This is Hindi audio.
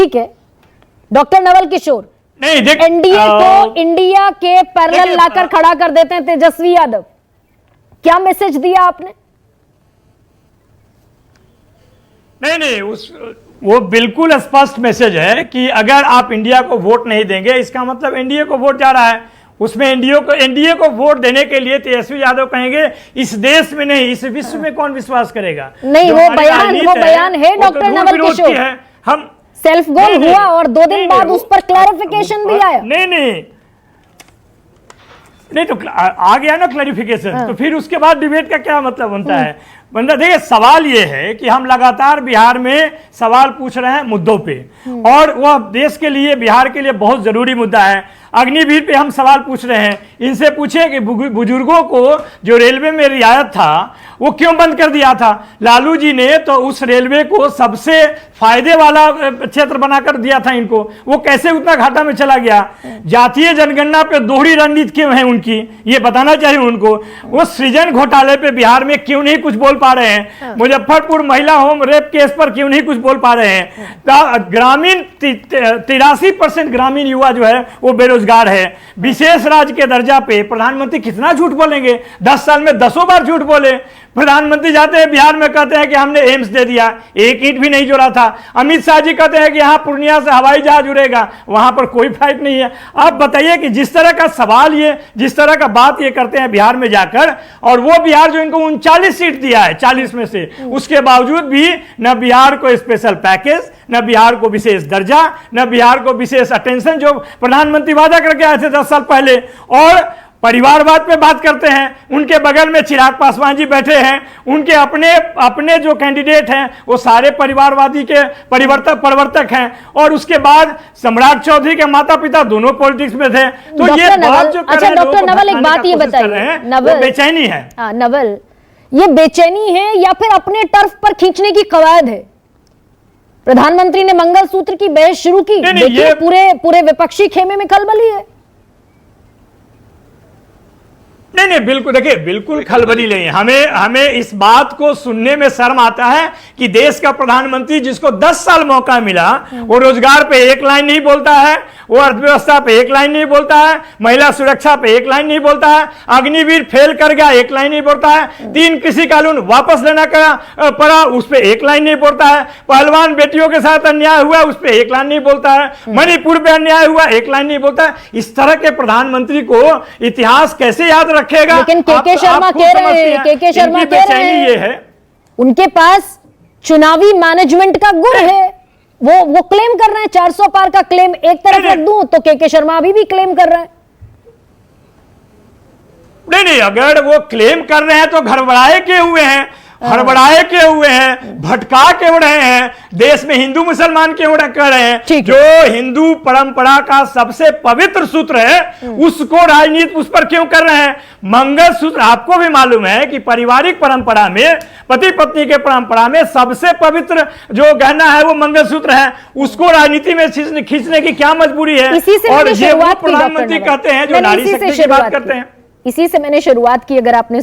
ठीक है, डॉक्टर नवल किशोर नहीं देख, एनडीए को इंडिया के पैरेलल लाकर खड़ा कर देते हैं तेजस्वी यादव, क्या मैसेज दिया आपने? नहीं, वो बिल्कुल स्पष्ट मैसेज है कि अगर आप इंडिया को वोट नहीं देंगे, इसका मतलब एनडीए को वोट जा रहा है। उसमें एनडीए को वोट देने के लिए तेजस्वी यादव कहेंगे इस देश में नहीं, इस विश्व में कौन विश्वास करेगा? नहीं, वो बयान है डॉक्टर नवल किशोर। हम सेल्फ गोल हुआ और 2 दिन बाद उस पर क्लैरिफिकेशन भी आया। नहीं तो आ गया ना क्लैरिफिकेशन, तो फिर उसके बाद डिबेट का क्या मतलब बनता है? बंदा देखिए, सवाल ये है कि हम लगातार बिहार में सवाल पूछ रहे हैं मुद्दों पे, और वह देश के लिए, बिहार के लिए बहुत जरूरी मुद्दा है। अग्निवीर पे हम सवाल पूछ रहे हैं, इनसे पूछे कि बुजुर्गों को जो रेलवे में रियायत था वो क्यों बंद कर दिया था? लालू जी ने तो उस रेलवे को सबसे फायदे वाला क्षेत्र बनाकर दिया था इनको, वो कैसे उतना घाटा में चला गया? जातीय जनगणना पे दोहरी रणनीति क्यों है उनकी, ये बताना चाहिए उनको। वो सृजन घोटाले पे बिहार में क्यों नहीं कुछ बोल पा रहे हैं? मुजफ्फरपुर महिला होम रेप केस पर क्यों नहीं कुछ बोल पा रहे हैं? ग्रामीण 83% ग्रामीण युवा जो है वो बेरोजगार है। विशेष राज्य के दर्जा पे प्रधानमंत्री कितना झूठ बोलेंगे? 10 साल में 10 बार झूठ बोले। प्रधानमंत्री जाते हैं बिहार में, कहते हैं कि हमने एम्स दे दिया, एक ईंट भी नहीं जोड़ा था। अमित शाह जी कहते हैं कि यहाँ पूर्णिया से हवाई जहाज उड़ेगा, वहां पर कोई फ्लाइट नहीं है। आप बताइए कि जिस तरह का सवाल ये, जिस तरह का बात ये करते हैं बिहार में जाकर, और वो बिहार जो इनको 39 सीट दिया है 40 में से, उसके बावजूद भी न बिहार को स्पेशल पैकेज, न बिहार को विशेष दर्जा, न बिहार को विशेष अटेंशन जो प्रधानमंत्री वादा करके आए थे 10 साल पहले। और परिवारवाद पे बात करते हैं, उनके बगल में चिराग पासवान जी बैठे हैं, उनके अपने जो कैंडिडेट हैं वो सारे परिवारवादी के प्रवर्तक हैं, और उसके बाद सम्राट चौधरी के माता पिता दोनों पॉलिटिक्स में थे। तो ये बात जो कर रहे हैं, डॉक्टर नवल एक बात ये बताइए, नवल बेचैनी है। नवल, ये बेचैनी है या फिर अपने टर्फ पर खींचने की कवायद है? प्रधानमंत्री ने मंगलसूत्र की बहस शुरू की, देखिए पूरे विपक्षी खेमे में खलबली है। नहीं, बिल्कुल, देखिए, बिल्कुल खलबली नहीं है। हमें इस बात को सुनने में शर्म आता है कि देश का प्रधानमंत्री जिसको 10 साल मौका मिला, वो रोजगार पे एक लाइन नहीं बोलता है, वो अर्थव्यवस्था पे एक लाइन नहीं बोलता है, महिला सुरक्षा पे एक लाइन नहीं बोलता है, अग्निवीर फेल कर गया एक लाइन नहीं बोलता है, 3 कृषि कानून वापस लेना पड़ा उस पर एक लाइन नहीं बोलता है, पहलवान बेटियों के साथ अन्याय हुआ उस पर एक लाइन नहीं बोलता है, मणिपुर पे अन्याय हुआ एक लाइन नहीं बोलता है। इस तरह के प्रधानमंत्री को इतिहास कैसे याद रखेगा? लेकिन के शर्मा कह रहे हैं, के शर्मा कह रहे हैं ये है, उनके पास चुनावी मैनेजमेंट का गुण है, वो क्लेम कर रहे हैं। 400 पार का क्लेम एक तरफ रख दूं तो के शर्मा अभी भी क्लेम कर रहे हैं। नहीं, अगर वो क्लेम कर रहे हैं तो घरबड़ाए के हुए हैं, हड़बड़ाए के हुए हैं, भटका के उड़ रहे हैं, देश में हिंदू मुसलमान के उड़ कर रहे हैं। जो हिंदू परंपरा का सबसे पवित्र सूत्र है उसको राजनीति उस पर क्यों कर रहे हैं? मंगलसूत्र, आपको भी मालूम है कि पारिवारिक परंपरा में, पति पत्नी के परंपरा में सबसे पवित्र जो गहना है वो मंगलसूत्र है, उसको राजनीति में खींचने की क्या मजबूरी है? और ये वो प्रधानमंत्री कहते हैं जो नारी शक्ति की बात करते हैं। इसी से मैंने शुरुआत की, अगर आपने